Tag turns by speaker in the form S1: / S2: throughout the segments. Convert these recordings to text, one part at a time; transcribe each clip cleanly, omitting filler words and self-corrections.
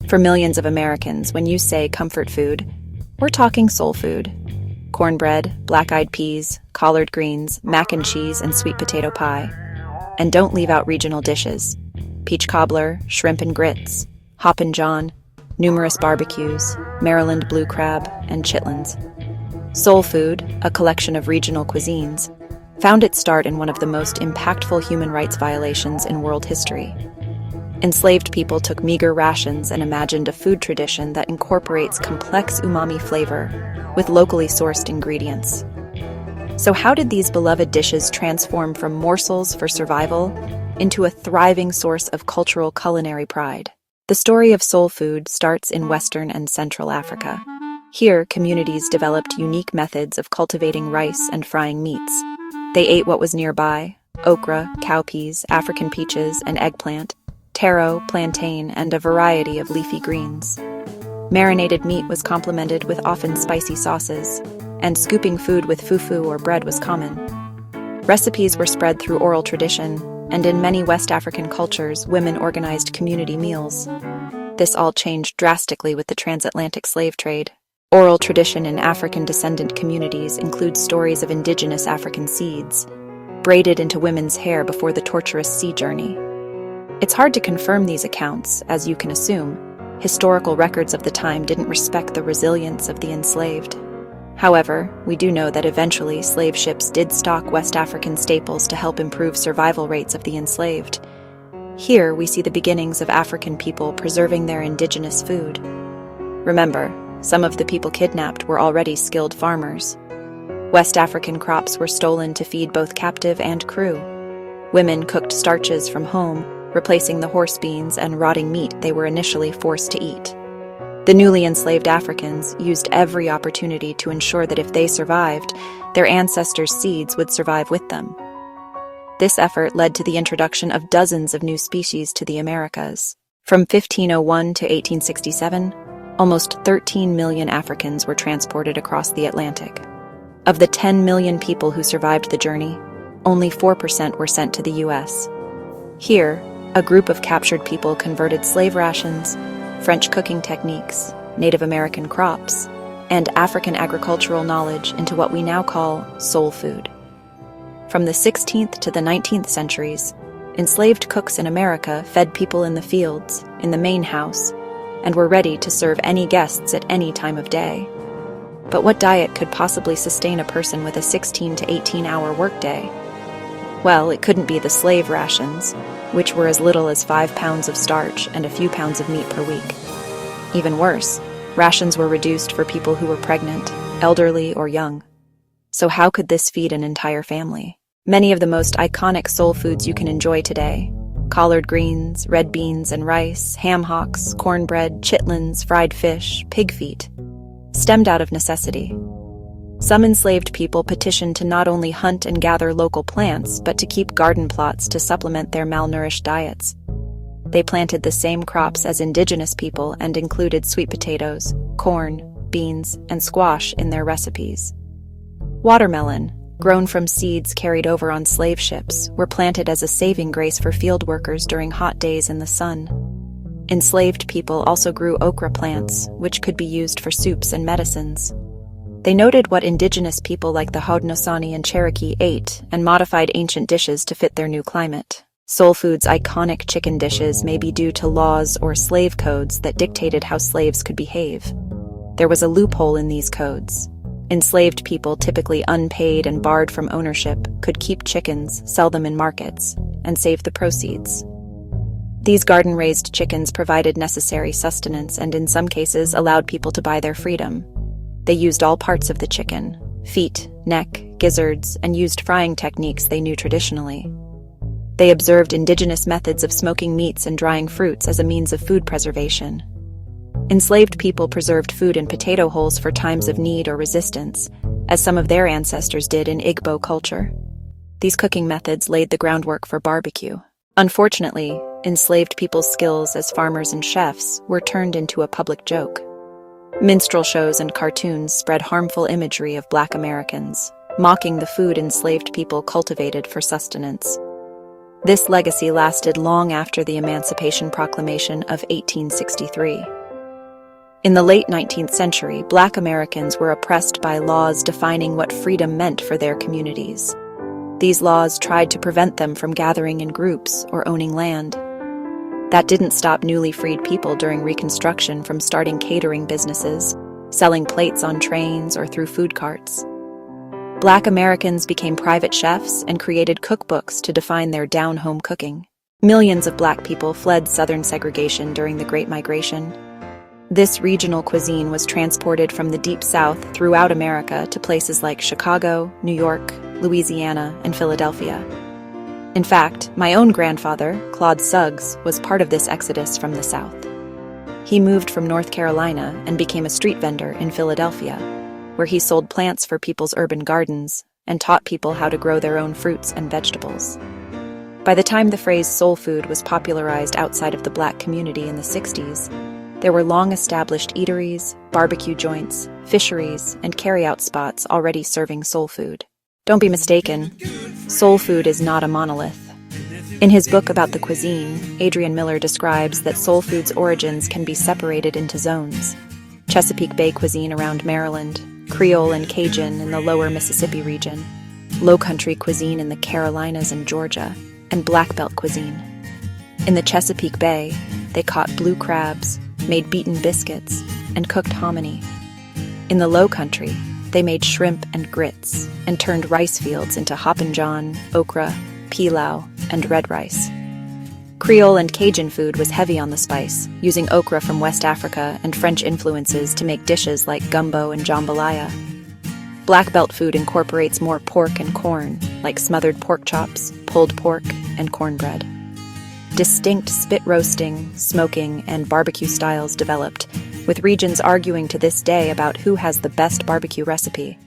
S1: For millions of Americans, when you say comfort food, we're talking soul food. Cornbread, black-eyed peas, collard greens, mac and cheese, and sweet potato pie. And don't leave out regional dishes. Peach cobbler, shrimp and grits, Hoppin' John, numerous barbecues, Maryland blue crab, and chitlins. Soul food, a collection of regional cuisines, found its start in one of the most impactful human rights violations in world history. Enslaved people took meager rations and imagined a food tradition that incorporates complex umami flavor with locally sourced ingredients. So how did these beloved dishes transform from morsels for survival into a thriving source of cultural culinary pride? The story of soul food starts in Western and Central Africa. Here, communities developed unique methods of cultivating rice and frying meats. They ate what was nearby: okra, cowpeas, African peaches, and eggplant, taro, plantain, and a variety of leafy greens. Marinated meat was complemented with often spicy sauces, and scooping food with fufu or bread was common. Recipes were spread through oral tradition, and in many West African cultures, women organized community meals. This all changed drastically with the transatlantic slave trade. Oral tradition in African-descendant communities includes stories of indigenous African seeds, braided into women's hair before the torturous sea journey. It's hard to confirm these accounts, as you can assume. Historical records of the time didn't respect the resilience of the enslaved. However, we do know that eventually slave ships did stock West African staples to help improve survival rates of the enslaved. Here, we see the beginnings of African people preserving their indigenous food. Remember, some of the people kidnapped were already skilled farmers. West African crops were stolen to feed both captive and crew. Women cooked starches from home, replacing the horse beans and rotting meat they were initially forced to eat. The newly enslaved Africans used every opportunity to ensure that if they survived, their ancestors' seeds would survive with them. This effort led to the introduction of dozens of new species to the Americas. From 1501 to 1867, almost 13 million Africans were transported across the Atlantic. Of the 10 million people who survived the journey, only 4% were sent to the U.S. Here, a group of captured people converted slave rations, French cooking techniques, Native American crops, and African agricultural knowledge into what we now call soul food. From the 16th to the 19th centuries, enslaved cooks in America fed people in the fields, in the main house, and were ready to serve any guests at any time of day. But what diet could possibly sustain a person with a 16 to 18-hour workday? Well, it couldn't be the slave rations, which were as little as 5 pounds of starch and a few pounds of meat per week. Even worse, rations were reduced for people who were pregnant, elderly, or young. So how could this feed an entire family? Many of the most iconic soul foods you can enjoy today: collard greens, red beans and rice, ham hocks, cornbread, chitlins, fried fish, pig feet, stemmed out of necessity. Some enslaved people petitioned to not only hunt and gather local plants, but to keep garden plots to supplement their malnourished diets. They planted the same crops as indigenous people and included sweet potatoes, corn, beans, and squash in their recipes. Watermelon, grown from seeds carried over on slave ships, were planted as a saving grace for field workers during hot days in the sun. Enslaved people also grew okra plants, which could be used for soups and medicines. They noted what indigenous people like the Haudenosaunee and Cherokee ate and modified ancient dishes to fit their new climate. Soul Food's iconic chicken dishes may be due to laws or slave codes that dictated how slaves could behave. There was a loophole in these codes. Enslaved people, typically unpaid and barred from ownership, could keep chickens, sell them in markets, and save the proceeds. These garden-raised chickens provided necessary sustenance and in some cases allowed people to buy their freedom. They used all parts of the chicken: feet, neck, gizzards, and used frying techniques they knew traditionally. They observed indigenous methods of smoking meats and drying fruits as a means of food preservation. Enslaved people preserved food in potato holes for times of need or resistance, as some of their ancestors did in Igbo culture. These cooking methods laid the groundwork for barbecue. Unfortunately, enslaved people's skills as farmers and chefs were turned into a public joke. Minstrel shows and cartoons spread harmful imagery of Black Americans, mocking the food enslaved people cultivated for sustenance. This legacy lasted long after the Emancipation Proclamation of 1863. In the late 19th century, Black Americans were oppressed by laws defining what freedom meant for their communities. These laws tried to prevent them from gathering in groups or owning land. That didn't stop newly freed people during Reconstruction from starting catering businesses, selling plates on trains or through food carts. Black Americans became private chefs and created cookbooks to define their down-home cooking. Millions of Black people fled Southern segregation during the Great Migration. This regional cuisine was transported from the Deep South throughout America to places like Chicago, New York, Louisiana, and Philadelphia. In fact, my own grandfather, Claude Suggs, was part of this exodus from the South. He moved from North Carolina and became a street vendor in Philadelphia, where he sold plants for people's urban gardens and taught people how to grow their own fruits and vegetables. By the time the phrase soul food was popularized outside of the Black community in the 60s, there were long-established eateries, barbecue joints, fisheries, and carry-out spots already serving soul food. Don't be mistaken, soul food is not a monolith. In his book about the cuisine, Adrian Miller describes that soul food's origins can be separated into zones: Chesapeake Bay cuisine around Maryland, Creole and Cajun in the lower Mississippi region, Lowcountry cuisine in the Carolinas and Georgia, and Black Belt cuisine. In the Chesapeake Bay, they caught blue crabs, made beaten biscuits, and cooked hominy. In the Lowcountry, they made shrimp and grits, and turned rice fields into hoppin' john, okra, pilau, and red rice. Creole and Cajun food was heavy on the spice, using okra from West Africa and French influences to make dishes like gumbo and jambalaya. Black Belt food incorporates more pork and corn, like smothered pork chops, pulled pork, and cornbread. Distinct spit roasting, smoking, and barbecue styles developed, with regions arguing to this day about who has the best barbecue recipe.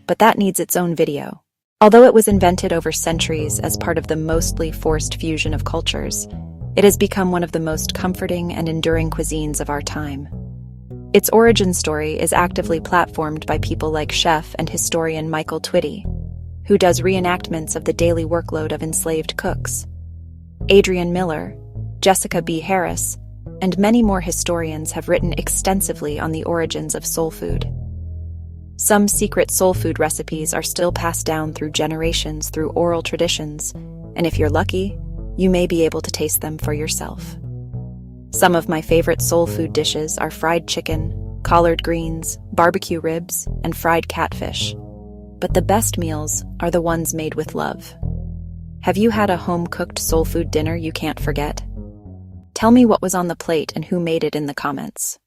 S1: But that needs its own video. Although it was invented over centuries as part of the mostly forced fusion of cultures, it has become one of the most comforting and enduring cuisines of our time. Its origin story is actively platformed by people like chef and historian Michael Twitty, who does reenactments of the daily workload of enslaved cooks. Adrian Miller, Jessica B. Harris, and many more historians have written extensively on the origins of soul food. Some secret soul food recipes are still passed down through generations through oral traditions, and if you're lucky, you may be able to taste them for yourself. Some of my favorite soul food dishes are fried chicken, collard greens, barbecue ribs, and fried catfish. But the best meals are the ones made with love. Have you had a home-cooked soul food dinner you can't forget? Tell me what was on the plate and who made it in the comments.